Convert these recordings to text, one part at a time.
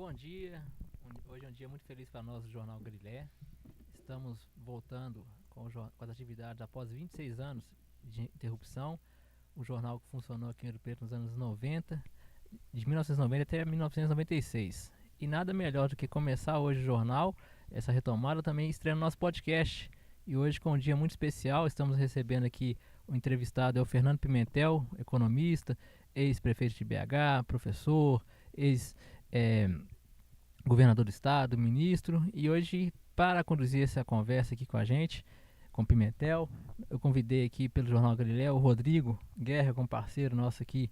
Bom dia, hoje é um dia muito feliz para nós do Jornal Grilé. Estamos voltando com as atividades após 26 anos de interrupção. O jornal que funcionou aqui em Ouro Preto nos anos 90, de 1990 até 1996. E nada melhor do que começar hoje o jornal, essa retomada também estreando nosso podcast. E hoje com um dia muito especial, estamos recebendo aqui o entrevistado é o Fernando Pimentel, economista, ex-prefeito de BH, professor, governador do estado, ministro. E hoje, para conduzir essa conversa aqui com a gente, com Pimentel, eu convidei aqui pelo Jornal Galileu o Rodrigo Guerra, como parceiro nosso aqui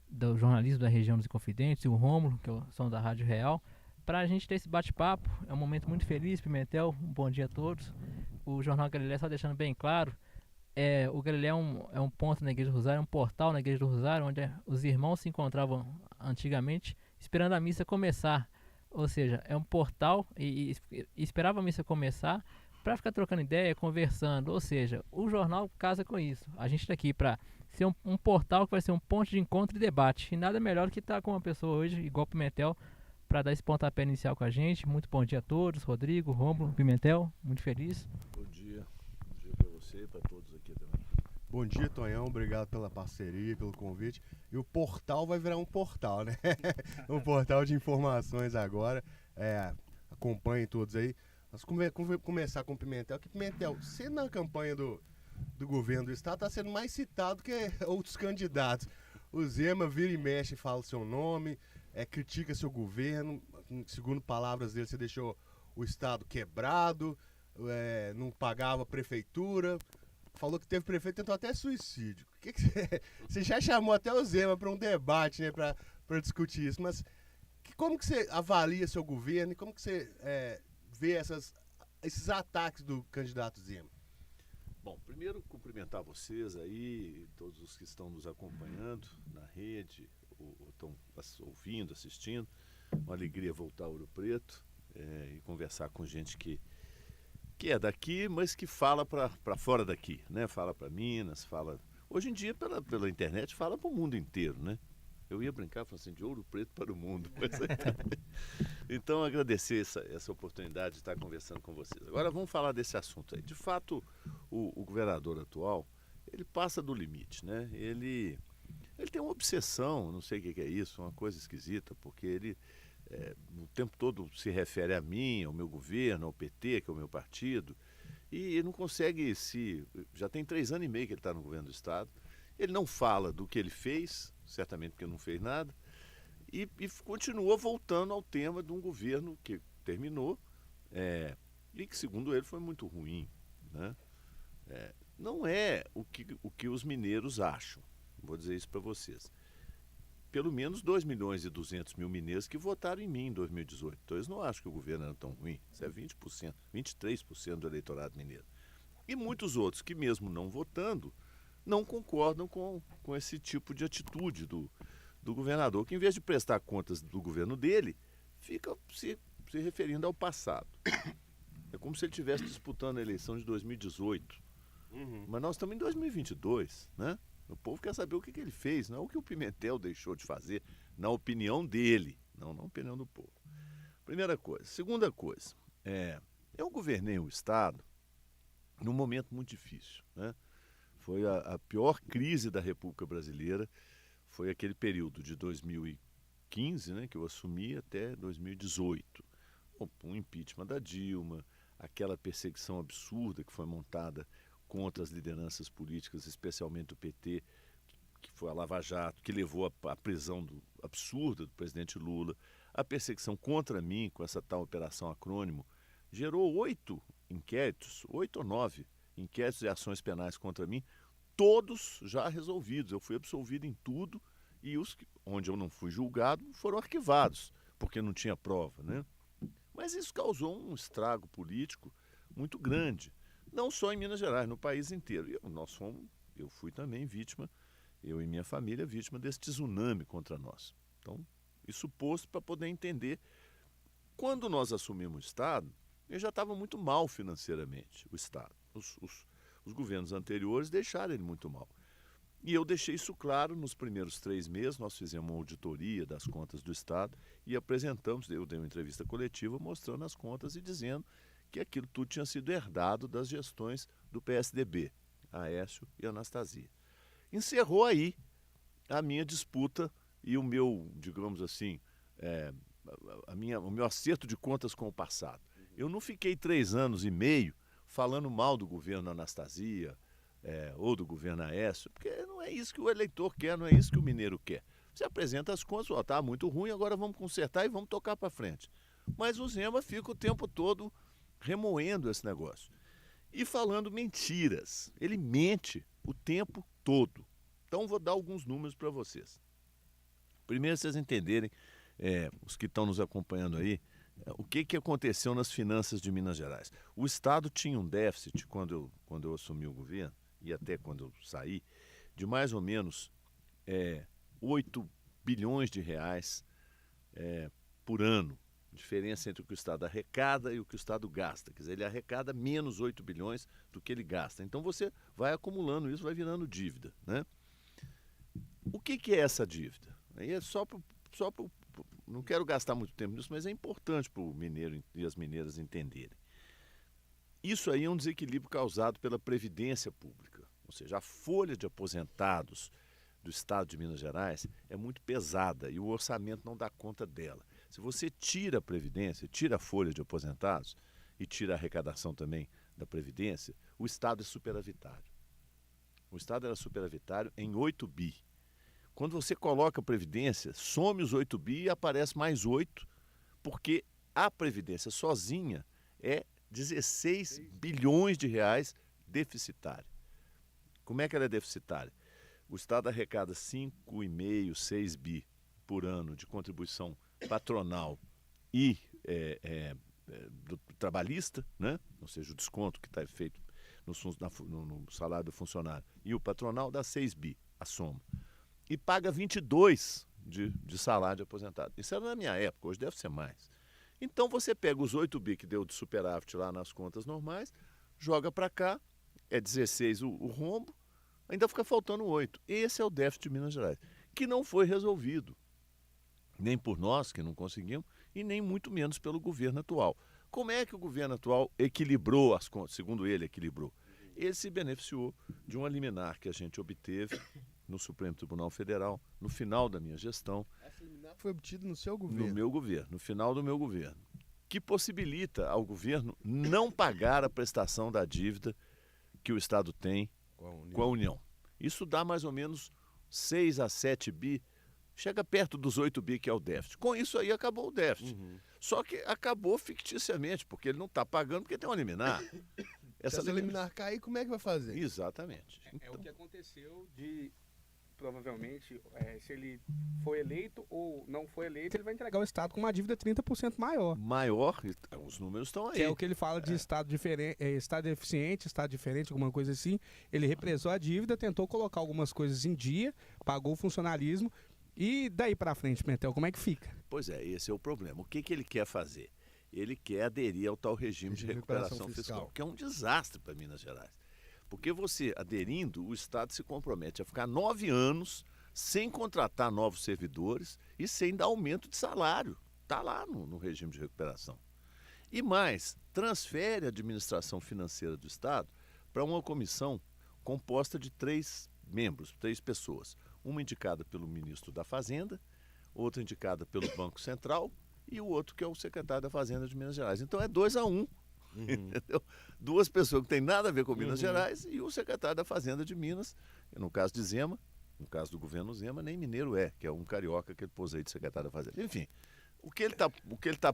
do jornalismo da região dos Inconfidentes, e o Rômulo, que são da Rádio Real, para a gente ter esse bate-papo. É um momento muito feliz, Pimentel. Um bom dia a todos. O Jornal Galileu, só deixando bem claro, o Galileu é um ponto na Igreja do Rosário, é um portal na Igreja do Rosário, onde os irmãos se encontravam antigamente esperando a missa começar. Ou seja, é um portal e esperava a missa começar para ficar trocando ideia, conversando. Ou seja, o jornal casa com isso. A gente está aqui para ser um portal que vai ser um ponto de encontro e debate. E nada melhor do que estar com uma pessoa hoje, igual Pimentel, para dar esse pontapé inicial com a gente. Muito bom dia a todos. Rodrigo, Rômulo, Pimentel, muito feliz. Bom dia para você e para todos aqui também. Bom dia, Tonhão, obrigado pela parceria, pelo convite. E o portal vai virar um portal, né? Um portal de informações agora. Acompanhem todos aí. Nós começar com o Pimentel. Que Pimentel, você na campanha do governo do estado está sendo mais citado que outros candidatos. O Zema vira e mexe e fala o seu nome, critica seu governo. Segundo palavras dele, você deixou o estado quebrado, não pagava a prefeitura. Falou que teve prefeito, tentou até suicídio. Você já chamou até o Zema para um debate, né, para discutir isso, mas como que você avalia seu governo e como que você vê esses ataques do candidato Zema? Bom, primeiro cumprimentar vocês aí, todos os que estão nos acompanhando na rede, ou estão ouvindo, assistindo. Uma alegria voltar a Ouro Preto e conversar com gente que é daqui, mas que fala para fora daqui, né? Fala para Minas, fala... Hoje em dia, pela internet, fala para o mundo inteiro, né? Eu ia brincar, falando assim, de Ouro Preto para o mundo. Então, agradecer essa oportunidade de estar conversando com vocês. Agora, vamos falar desse assunto aí. De fato, o governador atual, ele passa do limite, né? Ele tem uma obsessão, não sei o que é isso, uma coisa esquisita, porque ele... o tempo todo se refere a mim, ao meu governo, ao PT, que é o meu partido, e ele não consegue já tem 3 anos e meio que ele está no governo do estado, ele não fala do que ele fez, certamente porque não fez nada, e continua voltando ao tema de um governo que terminou, e que segundo ele foi muito ruim, né? Não é o que os mineiros acham, vou dizer isso para vocês. Pelo menos 2.200.000 mineiros que votaram em mim em 2018. Então eles não acham que o governo era tão ruim. Isso é 20%, 23% do eleitorado mineiro. E muitos outros que mesmo não votando, não concordam com esse tipo de atitude do governador, que em vez de prestar contas do governo dele, fica se referindo ao passado. É como se ele estivesse disputando a eleição de 2018. Mas nós estamos em 2022, né? O povo quer saber o que ele fez, não é o que o Pimentel deixou de fazer, na opinião dele, não na opinião do povo. Primeira coisa. Segunda coisa, eu governei o estado num momento muito difícil, né? Foi a pior crise da República Brasileira, foi aquele período de 2015, né, que eu assumi, até 2018. O impeachment da Dilma, aquela perseguição absurda que foi montada contra as lideranças políticas, especialmente do PT, que foi a Lava Jato, que levou à prisão absurda do presidente Lula, a perseguição contra mim, com essa tal Operação Acrônimo, gerou 8 ou 9 inquéritos e ações penais contra mim, todos já resolvidos. Eu fui absolvido em tudo e os onde eu não fui julgado foram arquivados, porque não tinha prova, né? Mas isso causou um estrago político muito grande. Não só em Minas Gerais, no país inteiro. Eu fui também vítima, eu e minha família, vítima desse tsunami contra nós. Então, isso posto para poder entender. Quando nós assumimos o Estado, ele já estava muito mal financeiramente, o Estado. Os governos anteriores deixaram ele muito mal. E eu deixei isso claro nos primeiros 3 meses. Nós fizemos uma auditoria das contas do Estado e apresentamos, eu dei uma entrevista coletiva mostrando as contas e dizendo que aquilo tudo tinha sido herdado das gestões do PSDB, Aécio e Anastasia. Encerrou aí a minha disputa e o meu, digamos assim, o meu acerto de contas com o passado. Eu não fiquei 3 anos e meio falando mal do governo Anastasia ou do governo Aécio, porque não é isso que o eleitor quer, não é isso que o mineiro quer. Você apresenta as contas, está muito ruim, agora vamos consertar e vamos tocar para frente. Mas o Zema fica o tempo todo remoendo esse negócio e falando mentiras. Ele mente o tempo todo. Então vou dar alguns números para vocês. Primeiro, vocês entenderem, os que estão nos acompanhando aí, o que aconteceu nas finanças de Minas Gerais. O Estado tinha um déficit, quando eu assumi o governo, e até quando eu saí, de mais ou menos 8 bilhões de reais por ano. Diferença entre o que o Estado arrecada e o que o Estado gasta. Quer dizer, ele arrecada menos 8 bilhões do que ele gasta. Então você vai acumulando isso, vai virando dívida, né? O que é essa dívida? Aí é só para não quero gastar muito tempo nisso, mas é importante para o mineiro e as mineiras entenderem. Isso aí é um desequilíbrio causado pela Previdência Pública. Ou seja, a folha de aposentados do Estado de Minas Gerais é muito pesada e o orçamento não dá conta dela. Se você tira a Previdência, tira a folha de aposentados e tira a arrecadação também da Previdência, o Estado é superavitário. O Estado era superavitário em 8 bi. Quando você coloca a Previdência, some os 8 bi e aparece mais 8, porque a Previdência sozinha é 16 bilhões de reais deficitária. Como é que ela é deficitária? O Estado arrecada 5,5, 6 bi por ano de contribuição patronal e do trabalhista, né? Ou seja, o desconto que está feito no salário do funcionário, e o patronal dá 6 bi, a soma. E paga 22 de salário de aposentado. Isso era na minha época, hoje deve ser mais. Então você pega os 8 bi que deu de superávit lá nas contas normais, joga para cá, é 16 o rombo, ainda fica faltando 8. Esse é o déficit de Minas Gerais, que não foi resolvido. Nem por nós, que não conseguimos, e nem muito menos pelo governo atual. Como é que o governo atual equilibrou as contas? Segundo ele, equilibrou. Ele se beneficiou de uma liminar que a gente obteve no Supremo Tribunal Federal, no final da minha gestão. Essa liminar foi obtida no seu governo? No meu governo, no final do meu governo. Que possibilita ao governo não pagar a prestação da dívida que o Estado tem com a União. Isso dá mais ou menos 6 a 7 bi, chega perto dos 8 bi que é o déficit. Com isso aí acabou o déficit. Só que acabou ficticiamente, porque ele não está pagando porque tem uma liminar. Se essa liminar cair, como é que vai fazer? Exatamente. É o que aconteceu provavelmente, se ele for eleito ou não for eleito, ele vai entregar o Estado com uma dívida 30% maior. Maior, os números estão aí. Que é o que ele fala de Estado diferente, Estado eficiente, Estado diferente, alguma coisa assim. Ele represou a dívida, tentou colocar algumas coisas em dia, pagou o funcionalismo. E daí para frente, Pimentel, como é que fica? Pois é, esse é o problema. O que ele quer fazer? Ele quer aderir ao tal regime de recuperação fiscal, que é um desastre para Minas Gerais. Porque você, aderindo, o Estado se compromete a ficar 9 anos sem contratar novos servidores e sem dar aumento de salário. Está lá no regime de recuperação. E mais, transfere a administração financeira do Estado para uma comissão composta de 3 membros, 3 pessoas. Uma indicada pelo ministro da Fazenda, outra indicada pelo Banco Central e o outro que é o secretário da Fazenda de Minas Gerais. Então é 2-1. Entendeu? 2 pessoas que não têm nada a ver com Minas Gerais e o secretário da Fazenda de Minas, no caso de Zema, no caso do governo Zema, nem mineiro que é um carioca que ele pôs aí de secretário da Fazenda. Enfim, o que ele está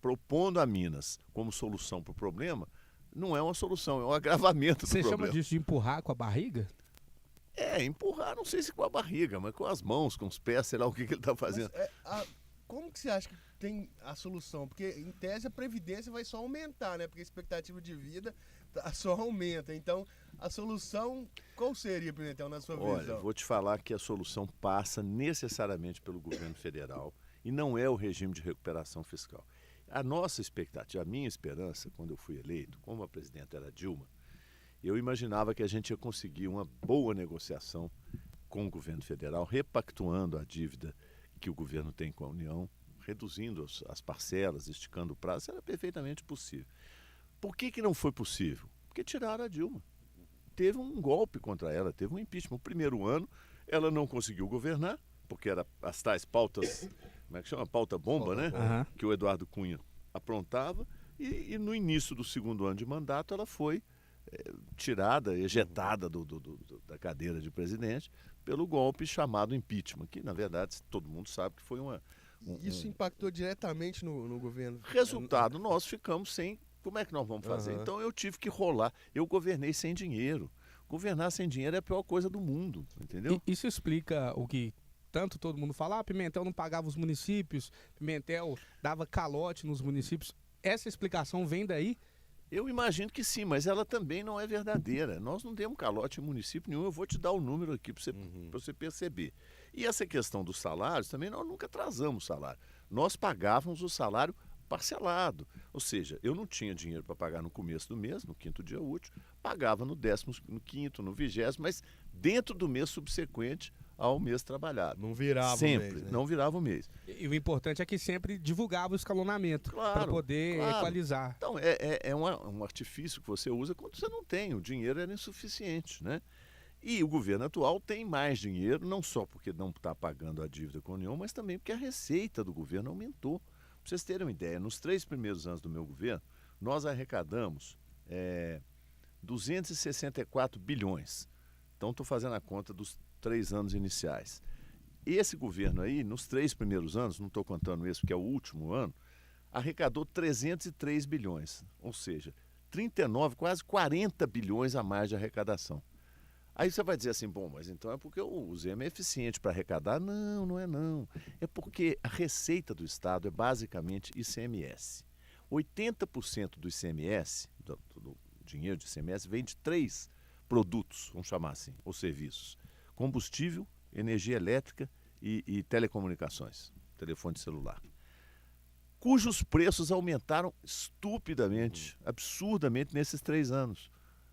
propondo a Minas como solução para o problema não é uma solução, é um agravamento do problema. Você chama disso de empurrar com a barriga? Empurrar, não sei se com a barriga, mas com as mãos, com os pés, sei lá o que ele está fazendo. Mas, como que você acha que tem a solução? Porque, em tese, a Previdência vai só aumentar, né? Porque a expectativa de vida só aumenta. Então, a solução, qual seria, Pimentel, na sua visão? Olha, vou te falar que a solução passa necessariamente pelo governo federal e não é o regime de recuperação fiscal. A nossa expectativa, a minha esperança, quando eu fui eleito, como a presidenta era Dilma, eu imaginava que a gente ia conseguir uma boa negociação com o governo federal, repactuando a dívida que o governo tem com a União, reduzindo as parcelas, esticando o prazo. Isso era perfeitamente possível. Por que não foi possível? Porque tiraram a Dilma. Teve um golpe contra ela, teve um impeachment. No primeiro ano, ela não conseguiu governar, porque era as tais pautas, como é que chama? Pauta bomba, né? Aham. Que o Eduardo Cunha aprontava. E no início do segundo ano de mandato, ela foi tirada, ejetada da cadeira de presidente pelo golpe chamado impeachment, que, na verdade, todo mundo sabe que foi Isso impactou diretamente no governo. resultado. Nós ficamos sem... Como é que nós vamos fazer? Aham. Então eu tive que rolar. Eu governei sem dinheiro. Governar sem dinheiro é a pior coisa do mundo, entendeu? Isso explica o que tanto todo mundo fala, Pimentel não pagava os municípios, Pimentel dava calote nos municípios. Essa explicação vem daí? Eu imagino que sim, mas ela também não é verdadeira. Nós não demos calote em município nenhum. Eu vou te dar o número aqui para você perceber. E essa questão dos salários também, nós nunca atrasamos o salário. Nós pagávamos o salário parcelado. Ou seja, eu não tinha dinheiro para pagar no começo do mês, no 5º dia útil, pagava no 15º, no 20º, mas dentro do mês subsequente ao mês trabalhado. Não virava Sempre, o mês, né? não virava o mês. E o importante é que sempre divulgava o escalonamento para Claro, poder claro. equalizar. Então, é um artifício que você usa quando você não tem. O dinheiro era insuficiente, né? E o governo atual tem mais dinheiro, não só porque não está pagando a dívida com a União, mas também porque a receita do governo aumentou. Para vocês terem uma ideia, nos 3 primeiros anos do meu governo, nós arrecadamos 264 bilhões. Então, estou fazendo a conta dos 3 anos iniciais. Esse governo aí, nos 3 primeiros anos, não estou contando esse, que é o último ano, arrecadou 303 bilhões. Ou seja, 39, quase 40 bilhões a mais de arrecadação. Aí você vai dizer assim, bom, mas então é porque o Zema é eficiente para arrecadar? Não, não é não. É porque a receita do Estado é basicamente ICMS. 80% do ICMS, do dinheiro de ICMS, vem de 3 produtos, vamos chamar assim, ou serviços. Combustível, energia elétrica e telecomunicações, telefone celular. Cujos preços aumentaram estupidamente, absurdamente nesses 3 anos.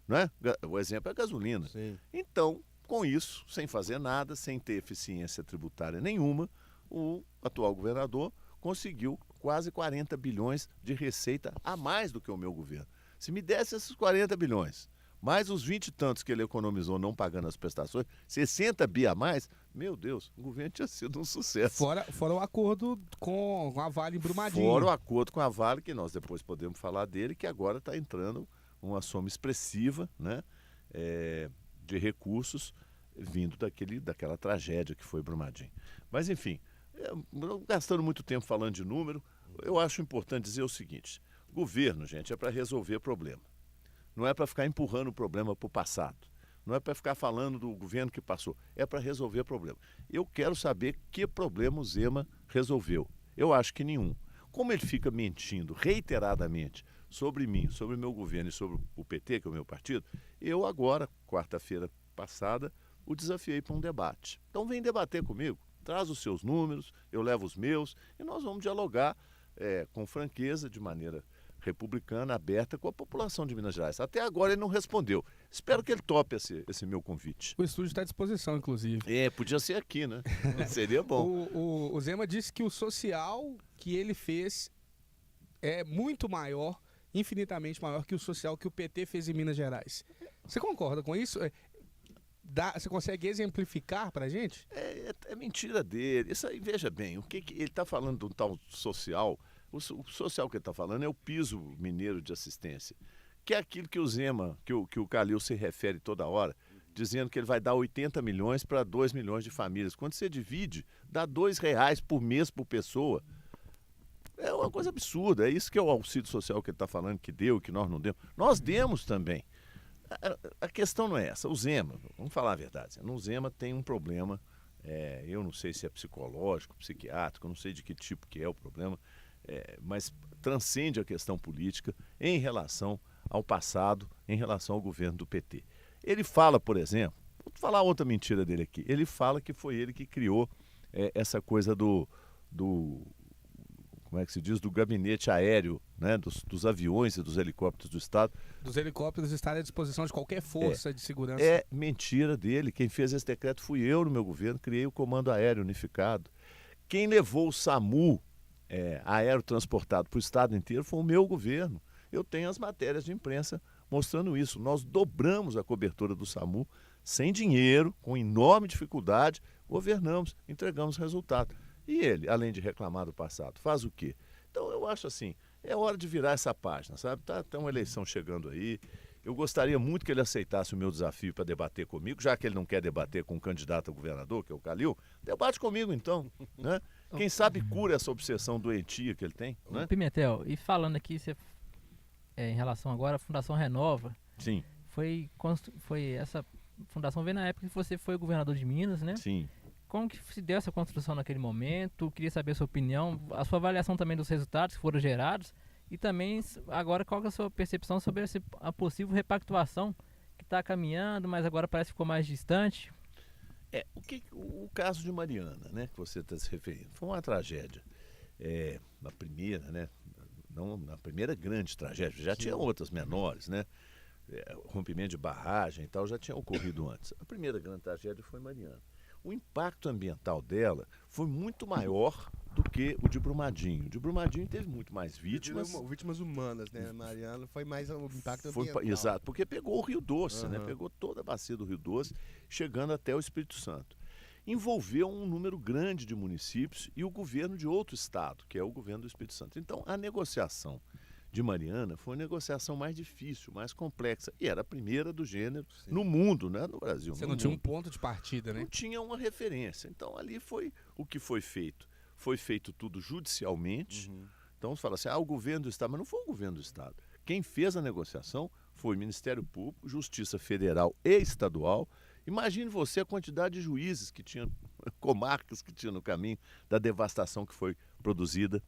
Não é? O exemplo é a gasolina. Sim. Então, com isso, sem fazer nada, sem ter eficiência tributária nenhuma, o atual governador conseguiu quase 40 bilhões de receita a mais do que o meu governo. Se me desse esses 40 bilhões, mais os 20 e tantos que ele economizou não pagando as prestações, 60 bi a mais, meu Deus, o governo tinha sido um sucesso. Fora o acordo com a Vale em Brumadinho. Fora o acordo com a Vale, que nós depois podemos falar dele, que agora está entrando uma soma expressiva, né, de recursos vindo daquela tragédia que foi Brumadinho. Mas, enfim, gastando muito tempo falando de número, eu acho importante dizer o seguinte: governo, gente, é para resolver problema. Não é para ficar empurrando o problema para o passado. Não é para ficar falando do governo que passou. É para resolver problema. Eu quero saber que problema o Zema resolveu. Eu acho que nenhum. Como ele fica mentindo reiteradamente sobre mim, sobre o meu governo e sobre o PT, que é o meu partido, eu agora, quarta-feira passada, o desafiei para um debate. Então vem debater comigo, traz os seus números, eu levo os meus e nós vamos dialogar com franqueza, de maneira republicana, aberta com a população de Minas Gerais. Até agora ele não respondeu. Espero que ele tope esse meu convite. O estúdio está à disposição, inclusive. Podia ser aqui, né? Seria bom. O Zema disse que o social que ele fez é muito maior, infinitamente maior que o social que o PT fez em Minas Gerais. Você concorda com isso? Você consegue exemplificar pra gente? É mentira dele. Isso aí, veja bem, o que ele está falando de um tal social. O social que ele está falando é o piso mineiro de assistência, que é aquilo que o Zema, que o Calil se refere toda hora, dizendo que ele vai dar 80 milhões para 2 milhões de famílias. Quando você divide, dá R$2 por mês por pessoa. É uma coisa absurda. É isso que é o auxílio social que ele está falando, que deu, que nós não demos. Nós demos também. A questão não é essa. O Zema, vamos falar a verdade, o Zema tem um problema, eu não sei se é psicológico, psiquiátrico, não sei de que tipo que é o problema, mas transcende a questão política em relação ao passado, em relação ao governo do PT. Ele fala, por exemplo, vou falar outra mentira dele aqui, ele fala que foi ele que criou essa coisa como como é que se diz, do gabinete aéreo, né, dos aviões e dos helicópteros do Estado. Dos helicópteros estarem à disposição de qualquer força de segurança. É mentira dele. Quem fez esse decreto fui eu no meu governo, criei o Comando Aéreo Unificado. Quem levou o SAMU aéreo transportado para o Estado inteiro foi o meu governo. Eu tenho as matérias de imprensa mostrando isso. Nós dobramos a cobertura do SAMU sem dinheiro, com enorme dificuldade, governamos, entregamos resultado. E ele, além de reclamar do passado, faz o quê? Então eu acho assim, é hora de virar essa página, sabe? Tá uma eleição chegando aí. Eu gostaria muito que ele aceitasse o meu desafio para debater comigo, já que ele não quer debater com o candidato a governador, que é o Calil, debate comigo então, né? Quem sabe cura essa obsessão doentia que ele tem, né? Pimentel, e falando aqui, em relação agora à Fundação Renova, Sim, foi essa fundação veio na época que você foi governador de Minas, né? sim. Como que se deu essa construção naquele momento? Queria saber a sua opinião, a sua avaliação também dos resultados que foram gerados e também agora qual que é a sua percepção sobre a possível repactuação que está caminhando, mas agora parece que ficou mais distante. O caso de Mariana, né, que você está se referindo, foi uma tragédia. Na primeira, né, não na primeira grande tragédia, já tinha outras menores, né? Rompimento de barragem e tal, já tinha ocorrido antes. A primeira grande tragédia foi Mariana. O impacto ambiental dela foi muito maior do que o de Brumadinho. O de Brumadinho teve muito mais vítimas. Vítimas humanas, né? Mariana foi mais o impacto ambiental. Exato, porque pegou o Rio Doce, né? Uhum. Pegou toda a bacia do Rio Doce, chegando até o Espírito Santo. Envolveu um número grande de municípios e o governo de outro estado, que é o governo do Espírito Santo. Então, a negociação de Mariana foi a negociação mais difícil, mais complexa. E era a primeira do gênero no mundo, né? No Brasil. Você não tinha um ponto de partida, né? Não tinha uma referência. Então, ali foi o que foi feito. Foi feito tudo judicialmente. Uhum. Então, você fala assim, o governo do Estado. Mas não foi o governo do Estado. Quem fez a negociação foi o Ministério Público, Justiça Federal e Estadual. Imagine você a quantidade de juízes que tinha, comarcas que tinha no caminho da devastação que foi produzida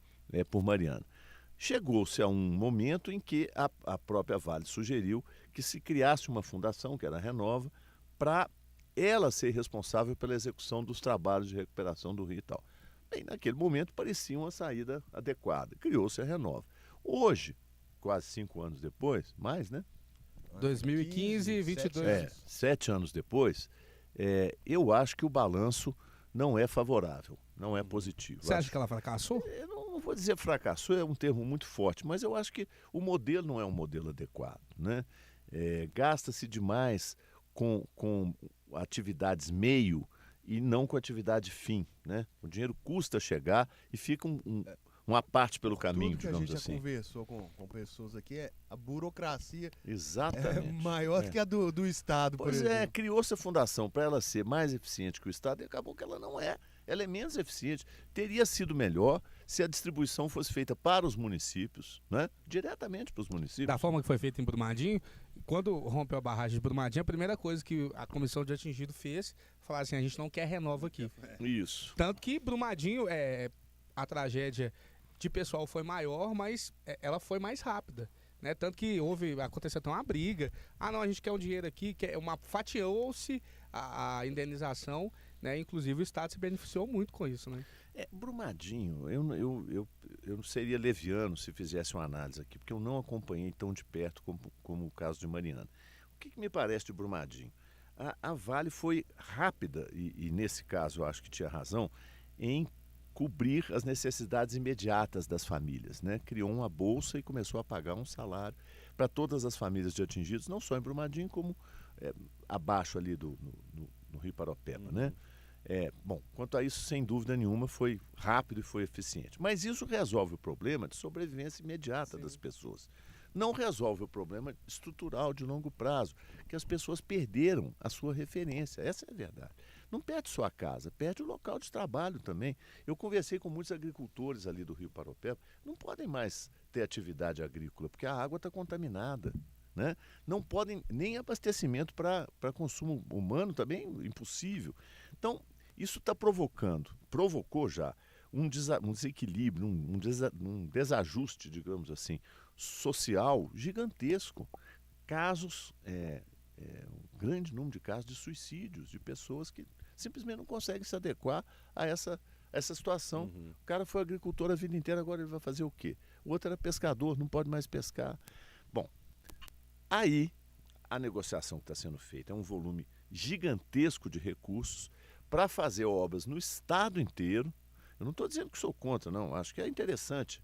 por Mariana. Chegou-se a um momento em que a própria Vale sugeriu que se criasse uma fundação, que era a Renova, para ela ser responsável pela execução dos trabalhos de recuperação do rio e tal. Bem, naquele momento parecia uma saída adequada. Criou-se a Renova. Hoje, quase 5 anos depois, mais, né? 2015, 22. 7 anos depois, eu acho que o balanço não é favorável, não é positivo. Você acha que ela fracassou? Eu não vou dizer fracassou, é um termo muito forte, mas eu acho que o modelo não é um modelo adequado, né? Gasta-se demais com atividades meio e não com atividade fim, né? O dinheiro custa chegar e fica uma parte pelo caminho, Tudo que digamos a gente assim. já conversou com pessoas aqui, a burocracia Exatamente. é maior do que a do Estado, por Pois exemplo. criou-se a fundação para ela ser mais eficiente que o Estado e acabou que ela não é. Ela é menos eficiente. Teria sido melhor se a distribuição fosse feita para os municípios, né? Diretamente para os municípios. Da forma que foi feito em Brumadinho, quando rompeu a barragem de Brumadinho, a primeira coisa que a comissão de atingido fez, falar assim, a gente não quer Renova aqui. Isso. Tanto que Brumadinho, a tragédia de pessoal foi maior, mas ela foi mais rápida. Né? Tanto que aconteceu até uma briga. Não, a gente quer um dinheiro aqui, fatiou-se a indenização, né? Inclusive o Estado se beneficiou muito com isso, né? Brumadinho, eu seria leviano se fizesse uma análise aqui, porque eu não acompanhei tão de perto como o caso de Mariana. O que me parece de Brumadinho? A Vale foi rápida, e nesse caso eu acho que tinha razão, em cobrir as necessidades imediatas das famílias, né? Criou uma bolsa e começou a pagar um salário para todas as famílias de atingidos, não só em Brumadinho, como abaixo ali no Rio Paropeba, né? Bom, quanto a isso, sem dúvida nenhuma, foi rápido e foi eficiente. Mas isso resolve o problema de sobrevivência imediata das pessoas. Não resolve o problema estrutural de longo prazo, que as pessoas perderam a sua referência. Essa é a verdade. Não perde só a casa, perde o local de trabalho também. Eu conversei com muitos agricultores ali do Rio Paropeba, não podem mais ter atividade agrícola, porque a água está contaminada. Né? Não podem nem abastecimento para consumo humano, também impossível. Então, isso provocou já um desequilíbrio, um desajuste, digamos assim, social gigantesco. Casos, um grande número de casos de suicídios, de pessoas que simplesmente não conseguem se adequar a essa situação. O cara foi agricultor a vida inteira, agora ele vai fazer o quê? O outro era pescador, não pode mais pescar. Bom, aí a negociação que está sendo feita é um volume gigantesco de recursos para fazer obras no estado inteiro. Eu não estou dizendo que sou contra, não. Acho que é interessante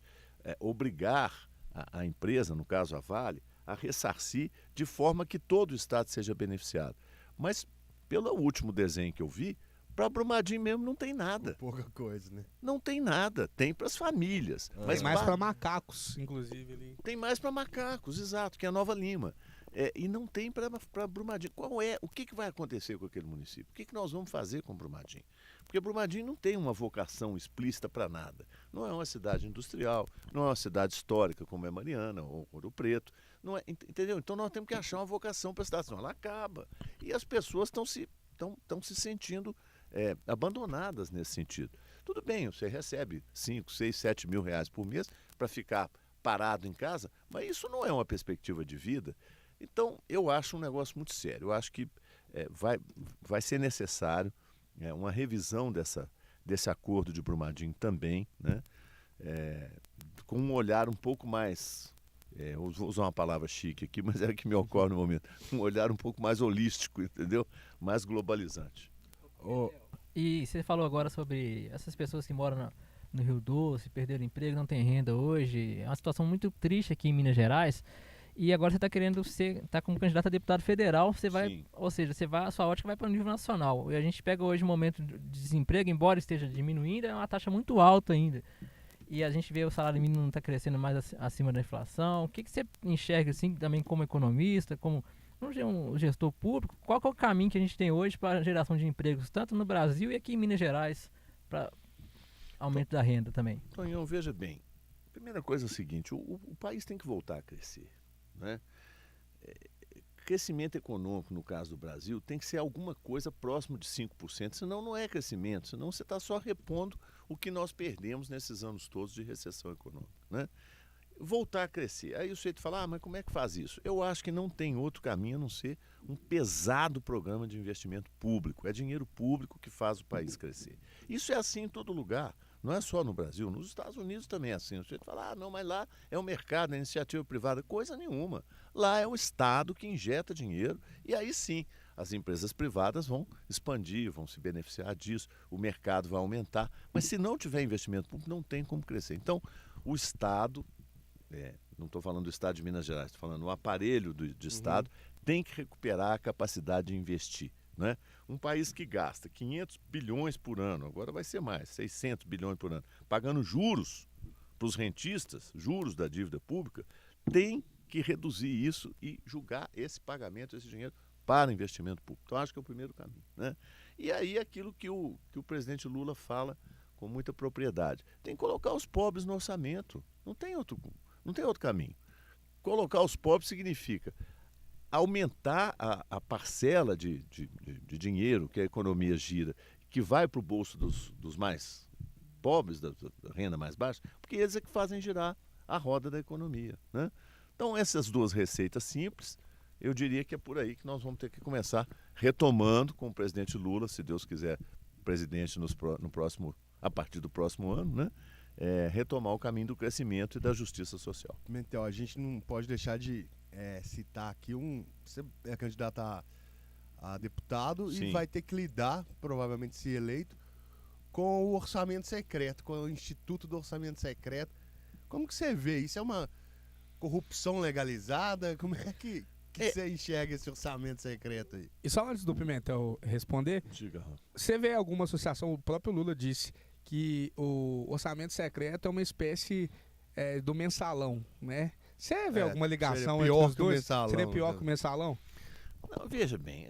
obrigar a empresa, no caso a Vale, a ressarcir de forma que todo o estado seja beneficiado. Mas, pelo último desenho que eu vi, para Brumadinho mesmo não tem nada. Pouca coisa, né? Não tem nada. Tem para as famílias. Mas Tem mais para macacos, inclusive. Ali. Tem mais para macacos, exato, que é a Nova Lima. E não tem para Brumadinho. O que vai acontecer com aquele município? O que nós vamos fazer com Brumadinho? Porque Brumadinho não tem uma vocação explícita para nada. Não é uma cidade industrial, não é uma cidade histórica como é Mariana ou Ouro Preto. Não é, entendeu? Então nós temos que achar uma vocação para a cidade, senão ela acaba. E as pessoas estão se sentindo abandonadas nesse sentido. Tudo bem, você recebe 5, 6, 7 mil reais por mês para ficar parado em casa, mas isso não é uma perspectiva de vida. Então, eu acho um negócio muito sério. Eu acho que vai ser necessário uma revisão desse acordo de Brumadinho também, né? Com um olhar um pouco mais, vou usar uma palavra chique aqui, mas é a que me ocorre no momento, um olhar um pouco mais holístico, entendeu? Mais globalizante. E você falou agora sobre essas pessoas que moram no Rio Doce, perderam emprego, não têm renda hoje. É uma situação muito triste aqui em Minas Gerais. E agora você está querendo tá como candidato a deputado federal, ou seja, a sua ótica vai para o nível nacional. E a gente pega hoje o momento de desemprego, embora esteja diminuindo, é uma taxa muito alta ainda. E a gente vê o salário mínimo não está crescendo mais acima da inflação. O que você enxerga assim também como economista, como um gestor público? Qual que é o caminho que a gente tem hoje para a geração de empregos, tanto no Brasil e aqui em Minas Gerais, para aumento da renda também? Tonhão, veja bem, a primeira coisa é o seguinte, o país tem que voltar a crescer. Né? Crescimento econômico, no caso do Brasil, tem que ser alguma coisa próximo de 5%, senão não é crescimento, senão você está só repondo o que nós perdemos nesses anos todos de recessão econômica. Né? Voltar a crescer. Aí o sujeito fala, mas como é que faz isso? Eu acho que não tem outro caminho a não ser um pesado programa de investimento público. É dinheiro público que faz o país crescer. Isso é assim em todo lugar. Não é só no Brasil, nos Estados Unidos também é assim. O sujeito fala, não, mas lá é o mercado, é a iniciativa privada. Coisa nenhuma. Lá é o Estado que injeta dinheiro e aí sim, as empresas privadas vão expandir, vão se beneficiar disso, o mercado vai aumentar. Mas se não tiver investimento público, não tem como crescer. Então, o Estado, não estou falando do Estado de Minas Gerais, estou falando o aparelho de Estado, tem que recuperar a capacidade de investir. Né? Um país que gasta 500 bilhões por ano, agora vai ser mais, 600 bilhões por ano, pagando juros para os rentistas, juros da dívida pública, tem que reduzir isso e julgar esse pagamento, esse dinheiro para investimento público. Então, acho que é o primeiro caminho. Né? E aí, aquilo que o presidente Lula fala com muita propriedade, tem que colocar os pobres no orçamento, não tem outro caminho. Colocar os pobres significa aumentar a parcela de dinheiro que a economia gira, que vai para o bolso dos mais pobres, da renda mais baixa, porque eles é que fazem girar a roda da economia. Né? Então, essas duas receitas simples, eu diria que é por aí que nós vamos ter que começar retomando com o presidente Lula, se Deus quiser, presidente a partir do próximo ano, né? Retomar o caminho do crescimento e da justiça social. Pimentel, a gente não pode deixar de citar aqui você é candidato a deputado Sim. E vai ter que lidar, provavelmente se eleito, com o orçamento secreto, com o Instituto do Orçamento Secreto. Como que você vê? Isso é uma corrupção legalizada? Como é que você enxerga esse orçamento secreto aí? E só antes do Pimentel responder, Diga. você vê alguma associação, o próprio Lula disse que o orçamento secreto é uma espécie do mensalão, né? Você vê alguma ligação entre os dois? Seria pior que o mensalão? Não, veja bem,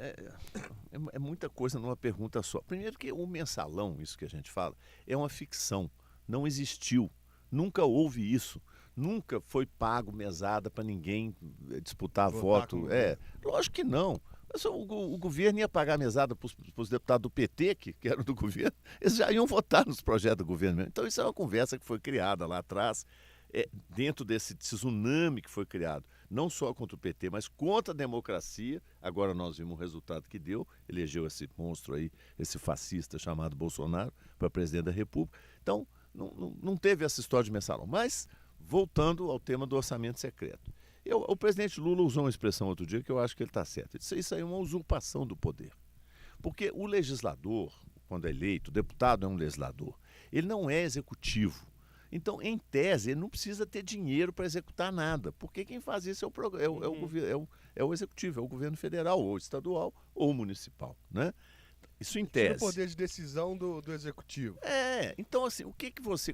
é muita coisa numa pergunta só. Primeiro que o mensalão, isso que a gente fala, é uma ficção. Não existiu. Nunca houve isso. Nunca foi pago mesada para ninguém disputar voto. Lógico que não. O governo ia pagar mesada para os deputados do PT, que eram do governo, eles já iam votar nos projetos do governo mesmo. Então isso é uma conversa que foi criada lá atrás. dentro desse tsunami que foi criado, não só contra o PT, mas contra a democracia. Agora nós vimos o resultado que deu, elegeu esse monstro aí, esse fascista chamado Bolsonaro, para presidente da República. Então, não teve essa história de mensalão. Mas, voltando ao tema do orçamento secreto. O presidente Lula usou uma expressão outro dia que eu acho que ele está certo. Ele disse, isso aí é uma usurpação do poder. Porque o legislador, quando é eleito, o deputado é um legislador, ele não é executivo. Então, em tese, ele não precisa ter dinheiro para executar nada, porque quem faz isso é o executivo, é o governo federal, ou estadual, ou municipal, né? Isso em tese. Tira o poder de decisão do executivo. Então assim,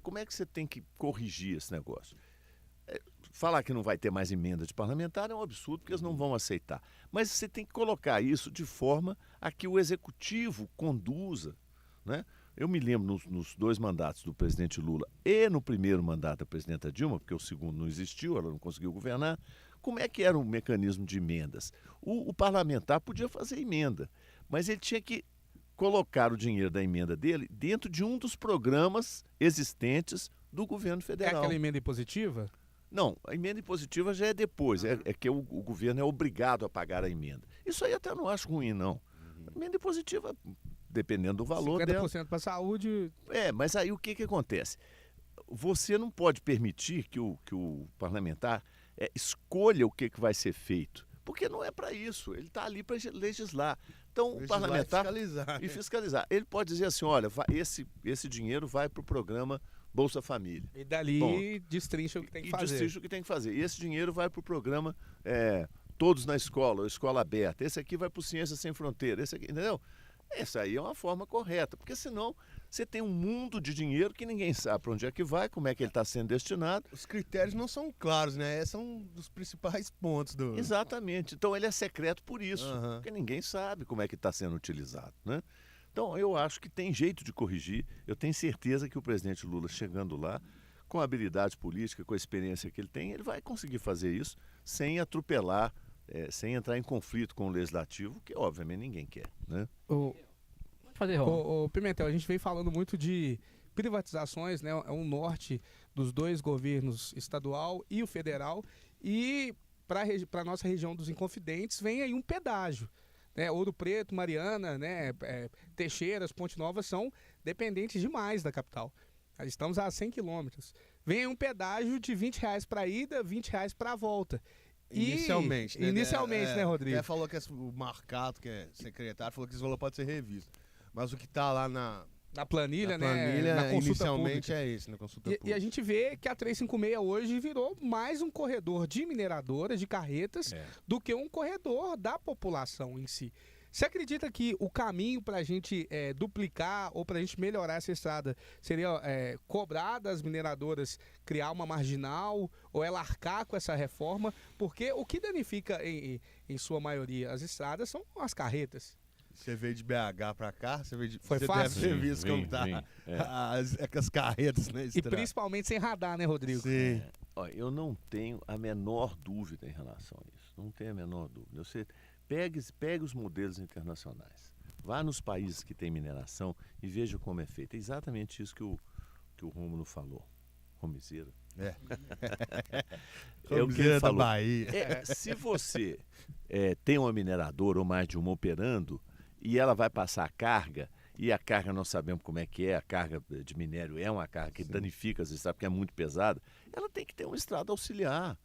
como é que você tem que corrigir esse negócio? Falar que não vai ter mais emenda de parlamentar é um absurdo, porque eles não vão aceitar. Mas você tem que colocar isso de forma a que o executivo conduza, né? Eu me lembro nos 2 mandatos do presidente Lula e no primeiro mandato da presidenta Dilma, porque o segundo não existiu, ela não conseguiu governar, como é que era o mecanismo de emendas? O parlamentar podia fazer emenda, mas ele tinha que colocar o dinheiro da emenda dele dentro de um dos programas existentes do governo federal. É aquela emenda impositiva? Não, a emenda impositiva já é depois, é que o governo é obrigado a pagar a emenda. Isso aí até não acho ruim, não. A emenda impositiva, dependendo do valor 50% dela... 50% para a saúde... Mas aí o que acontece? Você não pode permitir que o parlamentar escolha o que vai ser feito, porque não é para isso, ele está ali para legislar. Então, o parlamentar... E fiscalizar. Ele pode dizer assim, olha, esse dinheiro vai para o programa Bolsa Família. E dali destrincha o que tem que fazer. Destrincha o que tem que fazer. E esse dinheiro vai para o programa Todos na Escola, ou Escola Aberta. Esse aqui vai para o Ciência Sem Fronteira. Esse aqui, entendeu? Essa aí é uma forma correta, porque senão você tem um mundo de dinheiro que ninguém sabe para onde é que vai, como é que ele está sendo destinado. Os critérios não são claros, né? Esse é um dos principais pontos do... Exatamente. Então ele é secreto por isso, porque ninguém sabe como é que está sendo utilizado, né? Então eu acho que tem jeito de corrigir. Eu tenho certeza que o presidente Lula, chegando lá, com a habilidade política, com a experiência que ele tem, ele vai conseguir fazer isso sem atropelar, sem entrar em conflito com o legislativo, que obviamente ninguém quer, né? Ô, Pimentel, a gente vem falando muito de privatizações, né? É um norte dos 2 governos, estadual e o federal, e para a nossa região dos Inconfidentes vem aí um pedágio, né? Ouro Preto, Mariana, né? Teixeiras, Ponte Nova são dependentes demais da capital. Nós estamos a 100 quilômetros. Vem aí um pedágio de R$20 para a ida, R$20 para a volta. Inicialmente, né? Inicialmente, né, Rodrigo? Até falou que o Marcato, que é secretário, falou que esse valor pode ser revisto. Mas o que está lá na planilha, né? Na consulta inicialmente pública. É esse, na consulta E pública. a gente vê que a 356 hoje virou mais um corredor de mineradoras, de carretas, do que um corredor da população em si. Você acredita que o caminho para a gente duplicar ou para a gente melhorar essa estrada seria cobrar das mineradoras criar uma marginal ou ela arcar com essa reforma? Porque o que danifica, em sua maioria, as estradas são as carretas. Você veio de BH pra cá, você fácil? deve ter visto como tá as carretas na estrada. E principalmente sem radar, né, Rodrigo? Sim. Olha, eu não tenho a menor dúvida em relação a isso. Não tenho a menor dúvida. Você pegue os modelos internacionais. Vá nos países que tem mineração e veja como é feito. É exatamente isso que o Rômulo falou. Romizeira. É o que ele falou. Da Bahia. Se você tem uma mineradora ou mais de uma operando e ela vai passar a carga, e a carga nós sabemos como é que é, a carga de minério é uma carga que danifica as estradas porque é muito pesada, ela tem que ter uma estrada auxiliar,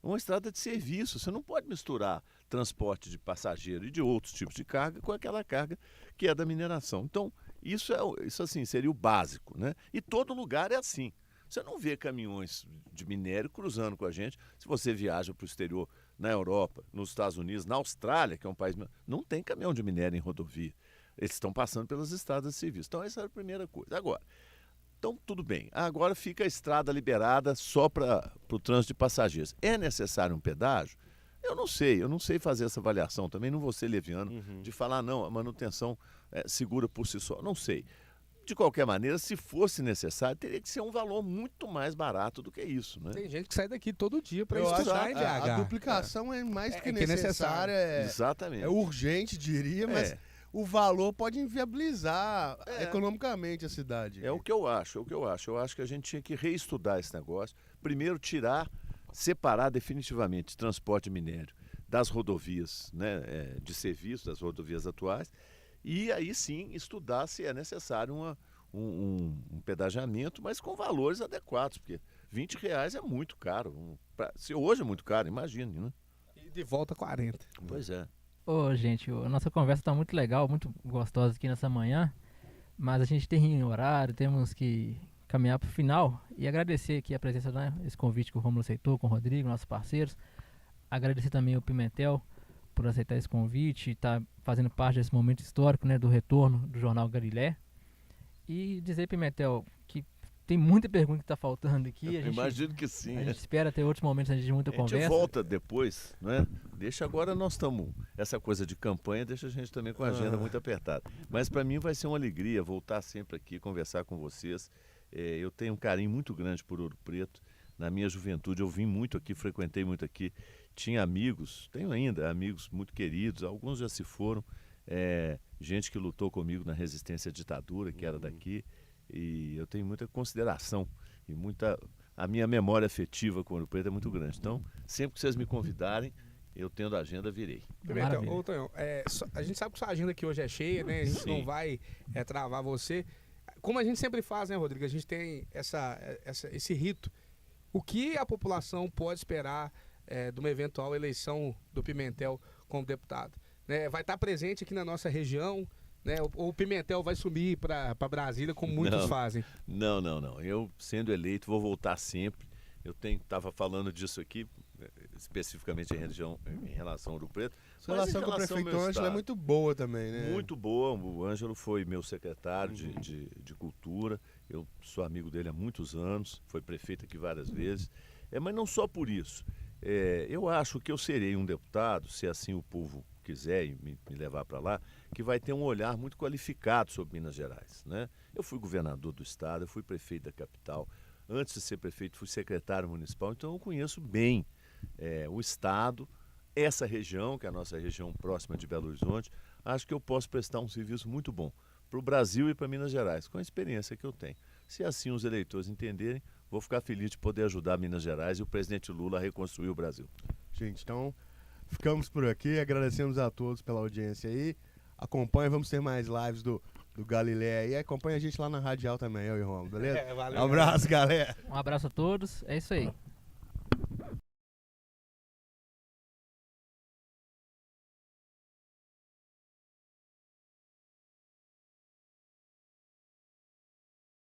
uma estrada de serviço. Você não pode misturar transporte de passageiro e de outros tipos de carga com aquela carga que é da mineração. Então, isso assim, seria o básico, né? E todo lugar é assim. Você não vê caminhões de minério cruzando com a gente. Se você viaja para o exterior, na Europa, nos Estados Unidos, na Austrália, que é um país... Não tem caminhão de minério em rodovia. Eles estão passando pelas estradas de serviço. Então, essa era a primeira coisa. Agora, então, tudo bem. Agora fica a estrada liberada só para o trânsito de passageiros. É necessário um pedágio? Eu não sei fazer essa avaliação. Também não vou ser leviano de falar, não, a manutenção segura por si só. Não sei. De qualquer maneira, se fosse necessário, teria que ser um valor muito mais barato do que isso, né? Tem gente que sai daqui todo dia para estudar em BH. A duplicação é mais do que necessária. Exatamente. É urgente, diria, mas o valor pode inviabilizar economicamente a cidade. É o que eu acho. Eu acho que a gente tinha que reestudar esse negócio. Primeiro, separar definitivamente transporte minério das rodovias, né, de serviço, das rodovias atuais, e aí sim estudar se é necessário um pedagiamento, mas com valores adequados, porque R$20 é muito caro. Se hoje é muito caro, imagine, né? E de volta 40. Pois é. Ô, gente, a nossa conversa tá muito legal, muito gostosa aqui nessa manhã, mas a gente tem horário, temos que caminhar para o final e agradecer aqui a presença, né, esse convite que o Rômulo aceitou com o Rodrigo, nossos parceiros. Agradecer também ao Pimentel por aceitar esse convite e estar fazendo parte desse momento histórico, né, do retorno do Jornal Galilé. E dizer, Pimentel, que tem muita pergunta que está faltando aqui. Imagino que sim. A gente espera ter outros momentos de muita conversa. A gente volta depois, né? Deixa agora, nós estamos... Essa coisa de campanha deixa a gente também com a agenda muito apertada. Mas para mim vai ser uma alegria voltar sempre aqui, conversar com vocês. Eu tenho um carinho muito grande por Ouro Preto. Na minha juventude eu vim muito aqui, frequentei muito aqui. Tinha amigos, tenho ainda amigos muito queridos, alguns já se foram. Gente que lutou comigo na resistência à ditadura, que era daqui. E eu tenho muita consideração e a minha memória afetiva com Ouro Preto é muito grande. Então, sempre que vocês me convidarem, eu tendo a agenda, virei. Pimentel, ô, Tonhão, a gente sabe que sua agenda aqui hoje é cheia, né? A gente não vai travar você. Como a gente sempre faz, né, Rodrigo? A gente tem esse rito. O que a população pode esperar de uma eventual eleição do Pimentel como deputado? Né? Vai estar presente aqui na nossa região? Né? Ou o Pimentel vai sumir para Brasília, como muitos fazem? Não. Eu, sendo eleito, vou voltar sempre. Eu estava falando disso aqui, especificamente em relação ao Ouro Preto. Sua relação com o prefeito Ângelo é muito boa também, né? Muito boa. O Ângelo foi meu secretário de Cultura. Eu sou amigo dele há muitos anos. Foi prefeito aqui várias vezes. Mas não só por isso. Eu acho que eu serei um deputado, se assim o povo quiser e me levar para lá, que vai ter um olhar muito qualificado sobre Minas Gerais, né? Eu fui governador do estado, eu fui prefeito da capital. Antes de ser prefeito, fui secretário municipal, então eu conheço bem o estado, essa região, que é a nossa região próxima de Belo Horizonte. Acho que eu posso prestar um serviço muito bom para o Brasil e para Minas Gerais, com a experiência que eu tenho. Se assim os eleitores entenderem, vou ficar feliz de poder ajudar Minas Gerais e o presidente Lula a reconstruir o Brasil. Gente, então ficamos por aqui, agradecemos a todos pela audiência aí. Acompanha, vamos ter mais lives do Galilé aí. Acompanha a gente lá na Radial também, eu e o Romulo, beleza? Valeu, abraço, galera. Um abraço a todos, é isso aí.